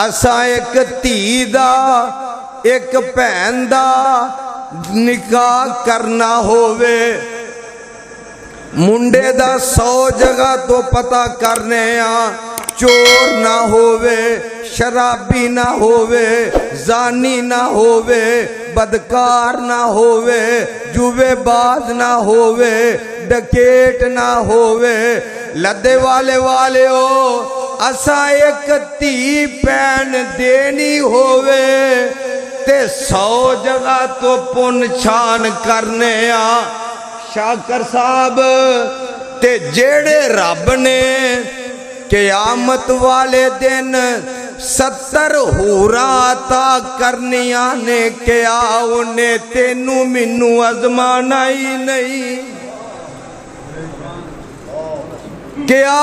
असा एक धी दा एक भैन दा निकाह करना होवे, मुंडे दा 100 जगह तो पता करने चोर ना होवे, शराबी ना होवे, जानी ना होवे, बदकार ना होवे, जुएबाज ना होवे, डकेट ना होवे। लद्दे वाले हो असा एक धी भैन देनी होवे ते 100 जगह तो पुन छान करने शाकर साहब ते जेड़े रब ने क़यामत वाले दिन 70 हूरा अता करनिया ने क्या उन्हें तेनू मैनू अजमाना ही नहीं क्या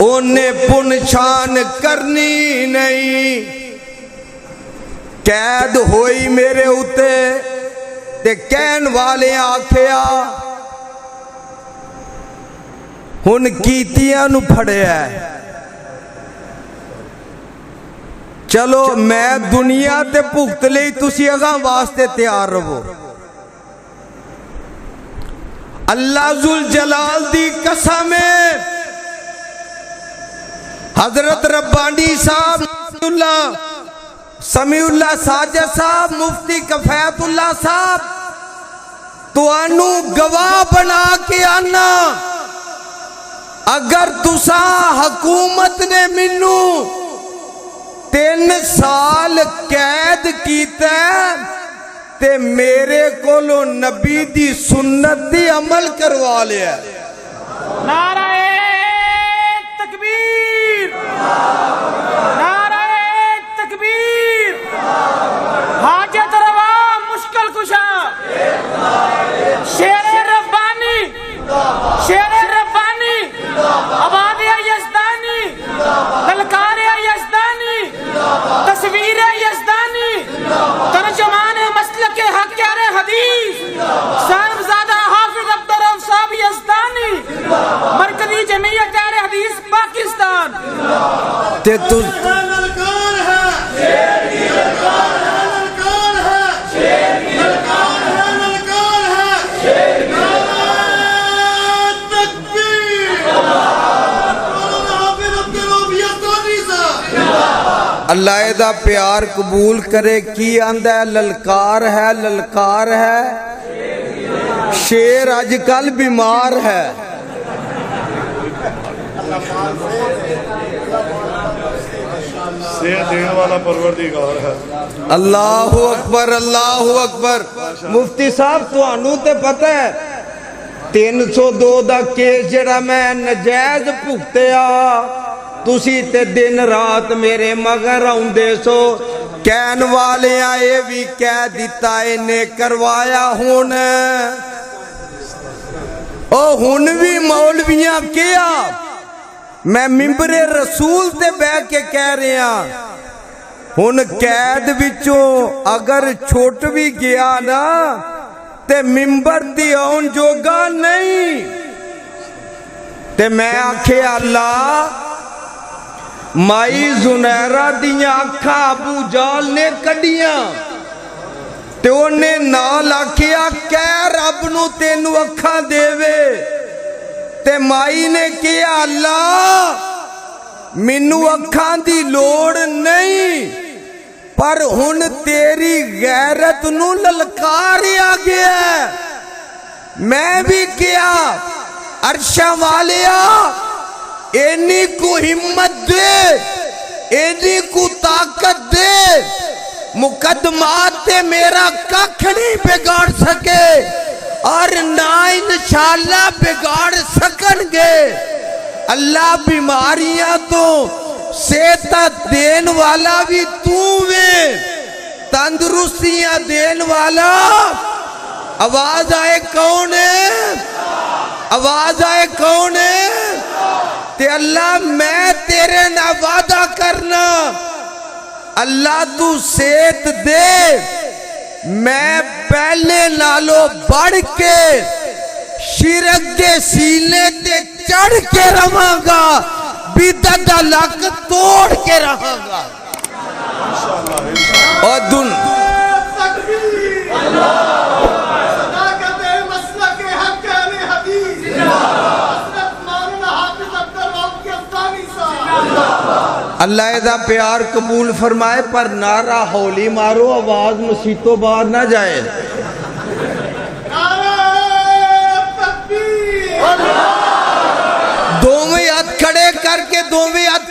उन्हें पुन छान करनी नहीं। कैद होई मेरे उते ते कहन वाले आखिया हुन कीतियां नू फड़िया। चलो मैं दुनिया ते भुगत लई, तुसी अगा वास्ते तैयार रहो। अल्लाह जुल जलाल दी कसम है, हजरत रब्बानी साहब समीउल्लाह साजिद साहब मुफ्ती कफायतुल्लाह साहब तुहानू गवाह बना के आना, अगर तुसा हुकूमत ने मैनू 3 साल कैद कीता ते मेरे कोलों नबी दी सुन्नत दी अमल करवा लिया। नाराए तकबीर, नाराए तकबीर, हाजत रवा मुश्किल कुशा, शेरे रब्बानी, शेरे रब्बानी, आवाज़ यज़दानी, ललकार यज़दानी, तस्वीर यज़दानी, तर्जुमान मसलक हक़ हदीस, साहिबजादा हाफिज अब्दुर्रऊफ़ साहब यज़दानी, मरकज़ी जमीयत अहले हदीस पाकिस्तान। ते तू अल्लाह दा प्यार कबूल करे। की आंदा है? ललकार है, ललकार है। शेर अजकल बीमार है। सेहत देने वाला परवरदिगार है। अल्लाहु अकबर, अल्लाहु अकबर। मुफ्ती साहब तुहानू ते पता है 302 दा केस जड़ा मैं नजायज भुगतिया, तुसी ते दिन रात मेरे मगर आउंदे सो। कहन वाले आए भी कह दिता इन्हें करवाया हुन हुन भी मौलवियां किया। मैं मिंबरे रसूल ते बह के कह रहा हुन कैद विचों अगर छुट भी गया ना ते मिंबर दी आउन जोगा नहीं। ते मैं आखे अल्लाह माई जुनैरा दियां अखा अबू जाल ने कढ़िया ते उन्हें नाल आखिया कह रब नू तेनू अखा देवे। ते माई ने कहा अल्लाह मैनू अखा दी लोड़ नहीं, पर हुन तेरी गैरत नू ललकारिया गया। मैं भी किया अरशा वालिया इन्नी को हिम्मत दे, इन्नी को ताकत दे, मुकदमात ते मेरा कख नहीं बिगाड़ सके और ना इंशाअल्लाह बिगाड़ सकनगे। अल्लाह बीमारियां तो सेहत देन वाला भी तू वे, तंदुरुस्तियां देन वाला। आवाज आए कौन है? आवाज आए कौन है? ते अल्लाह मैं तेरे ना वादा करना, अल्लाह तू सेहत दे, मैं पहले नालों बढ़ के शिरक के सीने ते चढ़ के रवांगा। बिदत दा लक तोड़ के रहांगा और दुन अल्लाह दा प्यार कबूल फरमाए। पर नारा हौली मारो, आवाज मसीतों बाहर ना जाए। दोवें हाथ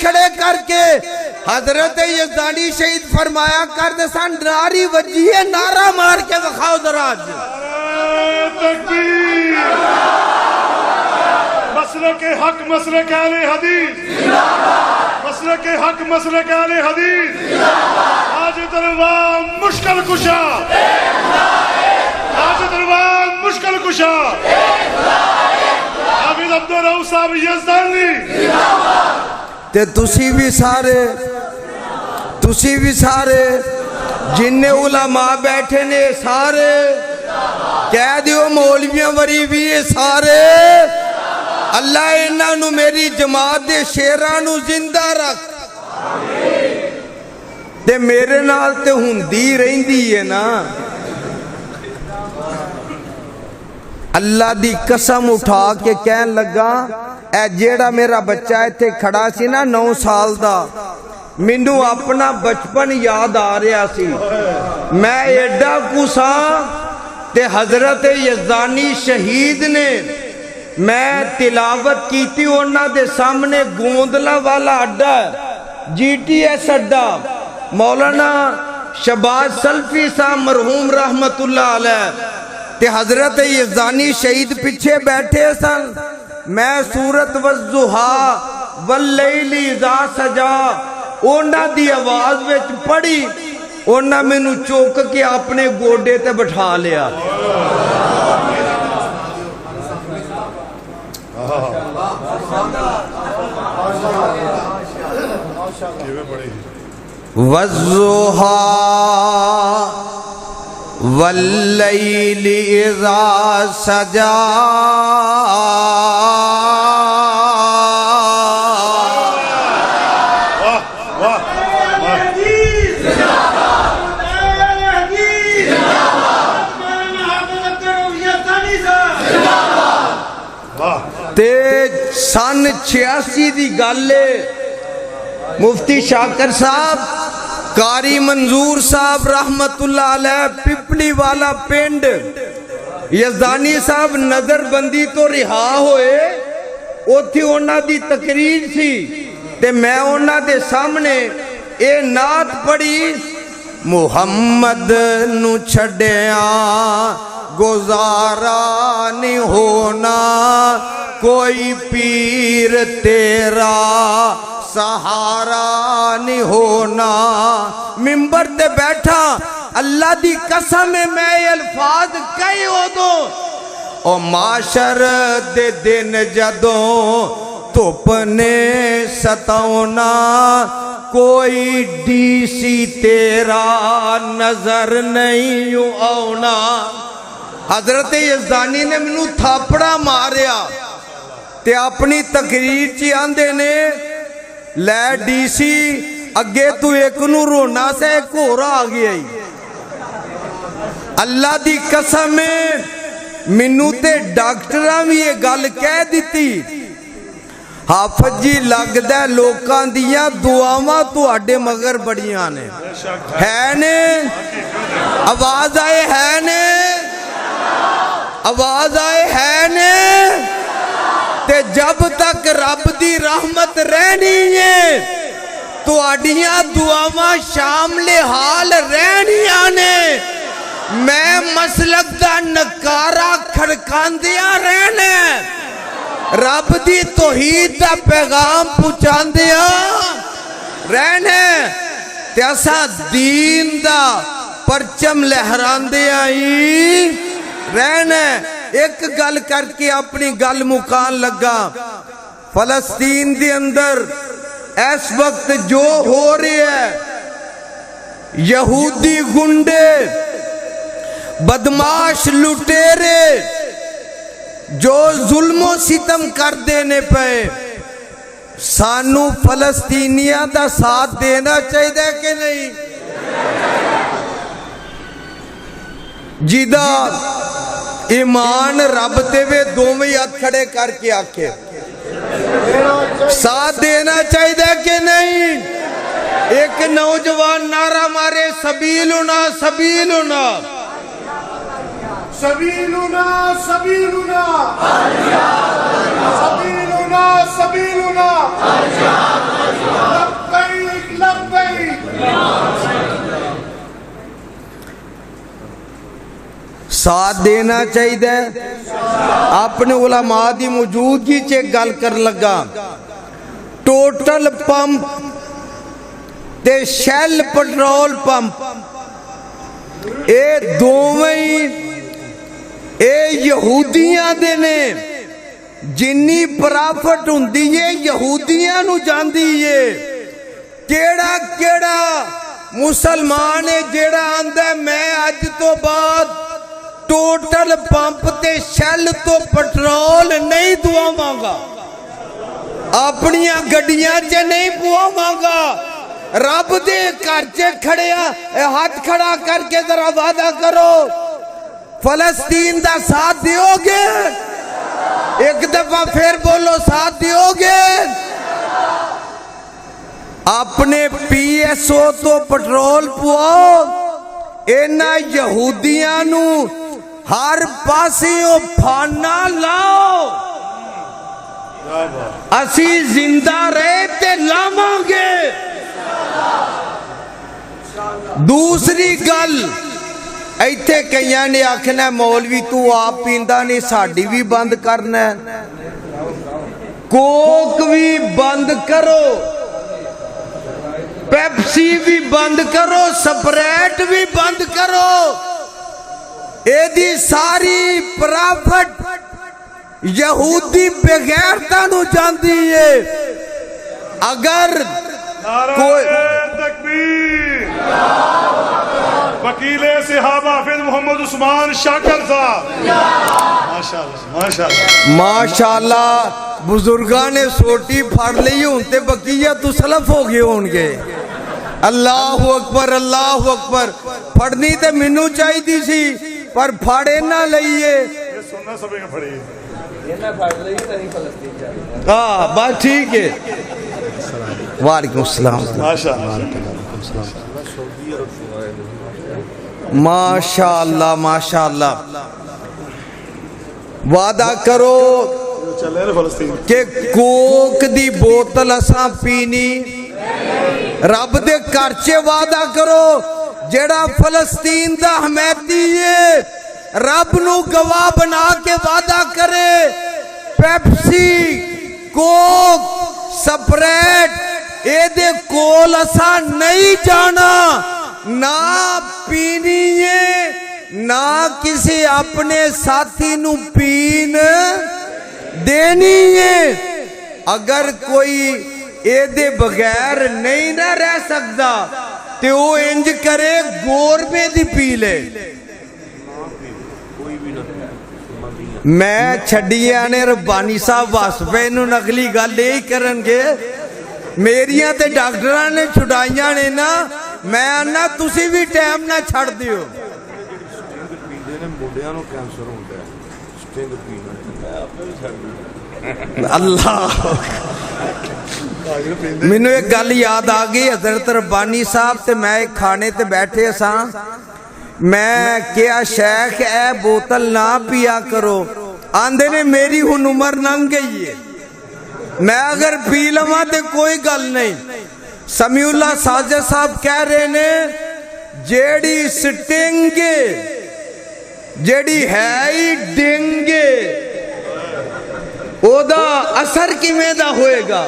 खड़े करके हजरत यज़दानी शहीद फरमाया कर दे सन नारी वजी है, नारा मार के दिखाओ जरा। मसलके हक मसलक अहले हदीस, मसलके हक मसलक अहले हदीस। आज दरबार मुश्किल कुशा, आज दरबार मुश्किल कुशा हाफिज अब्दुल रऊफ साहब यज़दानी। ते तुसी भी सारे जिन्ने उलमा बैठे ने सारे कह दियो मौलवियां वरी भी ये सारे अल्लाह इन्हां नू मेरी जमात दे शेरां नू जिंदा रख। ते मेरे नाल ते हुंदी रहिंदी है ना। अल्लाह दी कसम उठा के कहन लगा ए जेड़ा मेरा बच्चा इत्थे खड़ा सी ना 9 साल दा, मैनू अपना बचपन याद आ रहा सी। मैं एडा कुसा ते हजरत यज़दानी शहीद ने मैं तिलावत की थी उन्हां दे सामने। गोंदला वाला अड्डा GTS अड्डा, मौलाना शहबाज सल्फी साहब मरहूम रहमतुल्लाह अलैह ते हजरत यज़दानी शहीद पीछे बैठे सन। मैं सूरत वज़्ज़ुहा वल्लैली इज़ा सजा उन्हां दी आवाज विच पढ़ी। उन्हां मैनू चुक के अपने गोडे ते बिठा लिया। वज़्ज़ुहा वल्लैली इज़ा सजा ते सन 86 दी गल है। मुफ्ती शाकर साहब, कारी मंजूर साहब रहमतुल्लाह अलैह पिपली वाला पिंड, यज़दानी साहब नजरबंदी तो रिहा होए, उथे उन्हां दी तकरीर सी ते मैं उन्हां दे सामने ए नात पढ़ी। मुहम्मद नू छड्डिया गुजारा नहीं होना, कोई पीर तेरा सहारा नहीं होना। मिंबर ते बैठा अल्लाह दी कसम मैं अल्फाज कई उदों ओ माशर दे दिन जदों धुप ने सताउना, कोई डीसी तेरा नजर नहीं आउना। हजरत यज़दानी ने मैनू थापड़ा मारिया ते अपनी तकरीर च आंदे ने लै डीसी अगे तू एक नू रोना से एक होर आ गया। अल्लाह दी कसम मैनू ते डॉक्टरां भी ये गल कह दी, हाफिज जी लगदा लोकां दियां दुआवां तुहाडे मगर बड़ियां ने। है ने आवाज आए, है ने आवाज आए, है ने। ते जब तक रब दी रहमत रहनी है तुहाडियां दुआवां शामले हाल रहनियां ने। मैं मसलक दा नकारा खड़कांदियां रहना, रब दी तौहीद दा पैगाम पहुंचांदियां रहना ते असां दीन दा परचम लहरांदियां ही रहना। एक गल करके अपनी गल मुकान लगा। फलस्तीन दे अंदर इस वक्त जो हो रहा है, यहूदी गुंडे बदमाश लुटेरे जो जुल्मो सितम कर देने पे, सानू फलस्तीनियां दा साथ देना चाहिए कि नहीं? जिदा ईमान रब देवे दोवें हाथ खड़े करके आखे साथ देना चाहिए कि नहीं? एक नौजवान नारा मारे सबीलुना सबीलुना सबीलुना सबीलुना सबीलुना सबीलुना लब्बैक लब्बैक। साथ देना चाहिए। अपने उलमा की मौजूदगी च एक गल कर लगा, टोटल पंप ते शैल पेट्रोल पंप ये दोवें यहूदियां दे ने। जिन्नी प्रॉफिट हुंदी है यहूदियां नू जांदी है। केड़ा केड़ा मुसलमान है जेड़ा आंदा मैं अज तो बाद टोटल पंप ते शैल तो पेट्रोल नहीं दुआवांगा, अपनियां गड्डियां च नहीं पुआवांगा। रब दे घर च खड़िया हाथ खड़ा करके जरा वादा करो फलस्तीन दा साथ दियोगे? एक दफा फिर बोलो साथ दियोगे? अपने PSO तो पेट्रोल पुआओ, इन्हां यहूदियां नू हर पासियों फाना लाओ। असी जिंदा रहे ते लावांगे। दूसरी गल, इत्थे कईयां ने आखना मौलवी तू आप पींदा नहीं, साड़ी भी बंद करना है। कोक भी बंद करो, पेप्सी भी बंद करो, स्प्राइट भी बंद करो। एदी सारी प्रॉफिट यहूदी बेगैरता नू जांदी है। अगर कोई तकबीर वकीले साहब हाफिज मोहम्मद उस्मान शाकिर साहब माशाअल्लाह माशाअल्लाह माशाअल्लाह बुजुर्गां ने सोटी फड़ ली, हुण ते बकीया तो सलफ हो गए होणगे। अल्लाहु अकबर अल्लाहु अकबर। फड़नी ते मैनू चाहिदी सी पर फाड़े ना लईए। ये सुनना सब ने फड़ी ਇਹਨਾਂ ਫੜ ਲਈ ਤਾਂ ਨਹੀਂ ਫਲਸਤੀਨ ਜਾ। हाँ बस ठीक है। वालेकुम सलाम माशाअल्लाह माशाअल्लाह माशाअल्लाह। वादा करो चले फलस्तीन कि कोक दी बोतल असां पीनी। रब दे घर च वादा करो जेड़ा फलस्तीन दा हमैती है रब नू गवाह बना के वादा करे पेप्सी कोक स्प्राइट एदे कोल असा नहीं जाना, ना पीनी है ना किसी अपने साथी नू पीन देनी है। अगर कोई एदे बगैर नहीं ना रह सकता तो वो इंज करे गोरबे दी पी ले। मैं छड़िया ने रब्बानी साहब वासपे नू नकली गल यही करनगे। मेरिया ते डॉक्टरां ने छुड़ाइया ने ना, मैं आना तुसी भी टाइम ना छड़ दियो। अल्लाह मैनू एक गल याद आ गई। हजरत रब्बानी साहब ते मैं एक खाने ते बैठे सा, मैं क्या शेख है बोतल ना पिया करो। आंदे ने मेरी हुन उम्र लंघ गई है, मैं अगर पी लवा तो कोई गल नहीं। समीउल्लाह साजिद साहब कह रहे ने जेड़ी स्टिंग जेड़ी है ही डिंगे ओदा असर किवें दा होएगा।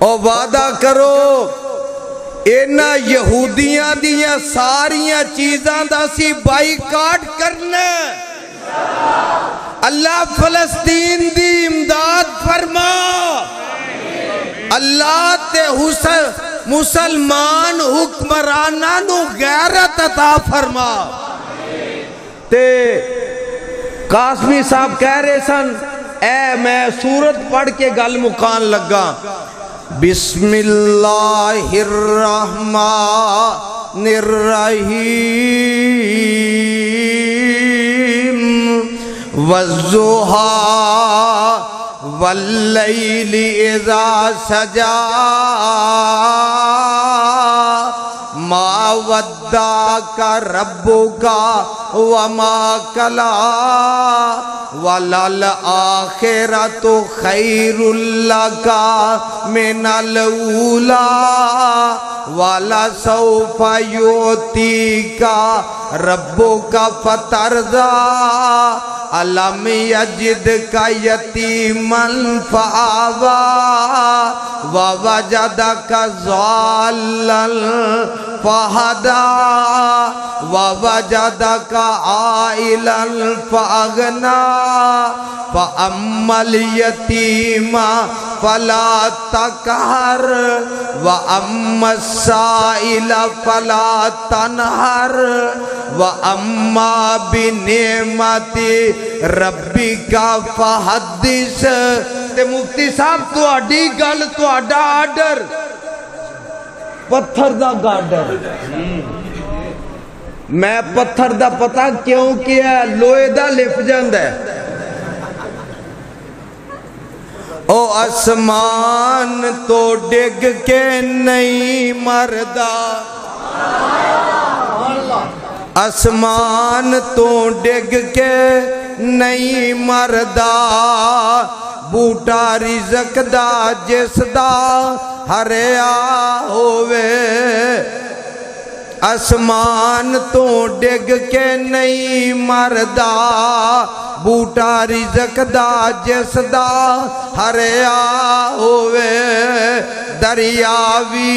और वादा करो इन्हां यहूदियां दियां सारियां चीज़ां दा सी बाईकाट करना। अल्लाह फलस्तीन दी इमदाद फरमा। अल्लाह ते मुसलमान हुक्मराना नू गैरत अता फरमा। ते कासमी साहब कह रहे सन ऐ मैं सूरत पढ़ के गल मुकान लगा। बिस्मिल्लाहिर्रहमानिर्रहीम वज़्ज़ुहा वल्लैलि इज़ा सजा मा वद्दाका रब्बुका वमा कला वलल आखिरतु खैरुल लका मिनल ऊला वला सौफा युतीका रब्बुका फतरदा अलम यजिदका यतीमन फआवा व वजदका ज़ाल्लन फहदा व वजदका आइलन फअगना फअम्मल यतीमा फला तकहर व अम्मस साइला फला तनहर व अम्मा बिनेमति रब्बिका फहद्दिस। ते मुफ्ती साहब तुहाडी गल तुहाडा आर्डर पत्थर दा गार्डर। मैं पत्थर दा पता क्यों किया, लोहे दा लिफ जांदा है। ओ आसमान तो डिग के नहीं मरदा, आसमान तो डिग के नहीं मरदा, बूटा रिज़क दा जिसदा हरिया होवे। आसमान तो डिग के नहीं मरदा, बूटा रिज़क दा जिसदा हरिया होवे। दरिया भी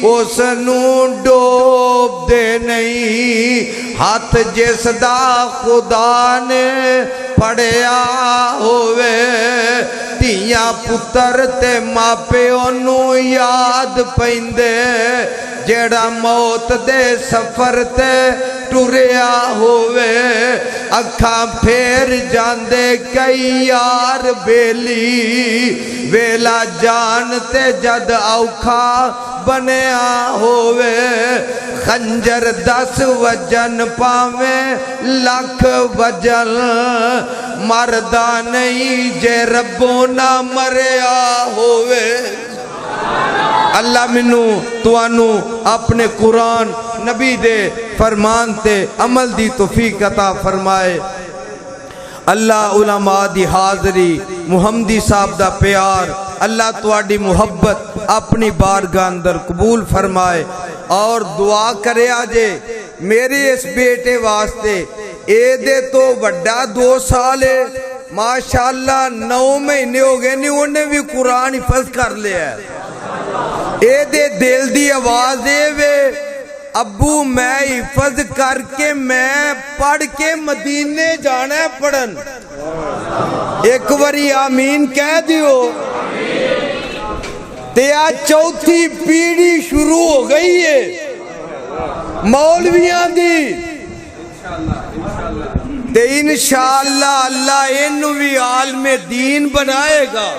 उसनू डोब दे नहीं, हाथ जिसदा खुदा ने फड़िया होवे। धीया पुत्र ते मापे ओनू याद पैंदे, जेड़ा मौत दे सफर ते टुरिया होवे। अखां फेर जांदे कई यार बेली, वेला जान ते जद औखा बनया होवे। खंजर 10 वजन पावे लख वजन, मरदा नहीं जे रब्बो ना मरिया होवे। अल्लाह मैनू तुहानू अपने कुरान नबी दे फरमान ते अमल दी तौफीक अता फरमाए। अल्लाह उलमा दी हाज़री, मुहम्मदी साहब दा प्यार, अल्लाह तुहाडी मुहब्बत अपनी बारगाह अंदर कबूल फरमाए। और दुआ करे जे मेरे इस बेटे वास्ते, एदे तो वड्डा 2 साल है माशाअल्लाह, 9 महीने हो गए नहीं उन्हें भी कुरान हिफज कर लिया। एदे दिल दी आवाज वे अब्बू मैं हिफज करके मैं पढ़ के मदीने जाना है पढ़न। एक बारी आमीन कह दियो। ते आज 4थी पीढ़ी शुरू हो गई है मौलवियां दी, ते इंशाअल्लाह अल्लाह इनू भी आलमे दीन बनाएगा।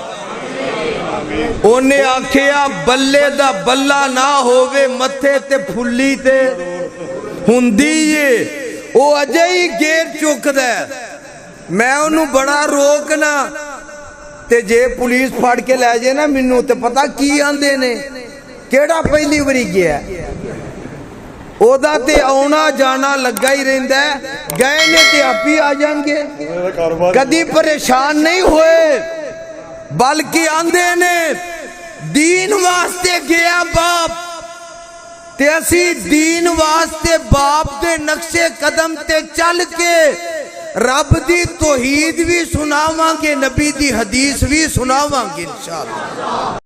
उन्हें आखिया बल्ले दा बल्ला ना होवे मथे ते फुल्ली ते हुंदी है, वो अजे ही गेर चुकदा है। मैं उन्हें बड़ा रोकना, ते जे पुलिस फड़ के लै जाए ना मैनू ते पता की आंदे ने, केड़ा पहली बारी गया ओदा ते आना जाना लगा ही रहिंदा है। गए ने ते आप ही आ जाएंगे, कदी परेशान नहीं हुए, बल्कि आंदे ने दीन वास्ते गया बाप, ते असी दीन वास्ते बाप दे नक्शे कदम ते चल के रब दी तौहीद भी सुनावांगे, नबी दी हदीस भी सुनावांगे इंशाअल्लाह।